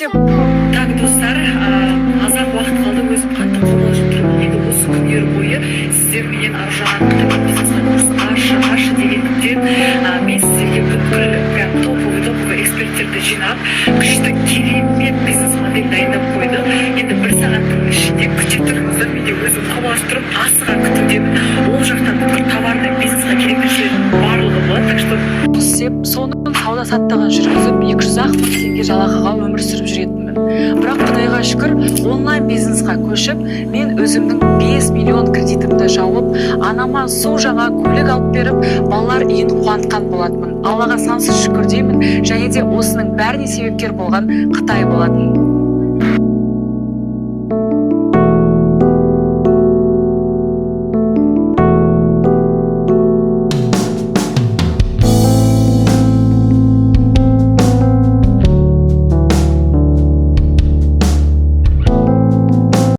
деп. Так, достар, азақ уақыт қалды, өзім қатты қобалжып тұрмын. Енді осы күндер бойы сіздер менен Аружан бизнесқа курсын ашы дегендіктен мен сіздерге бүткіл топовый эксперттерді жинап, күшті керемет бизнес модель дайындап қойды. Енді бір сағаттың ішінде күте тұрыңыздар, мен де өзім қобалжып тұрып асыға күтудемін. Ол жақтан бүткіл товарный бизнесқа керектіліктердің барлығы болады, так что Сеп, соның сауда саттығын жүргізіп 200-ақ мың теңге жалақыға өмір сүріп жүретінмін. Бірақ Құдайға шүкір, онлайн бизнесқа көшіп, мен өзімнің 5 миллион кредитімді жауып, анама су жаңа көлік алып беріп, балалар үйін қуантқан болатынмын. Аллаға сансыз шүкір деймін, және де осының бәріне себепкер болған Қытай болатын.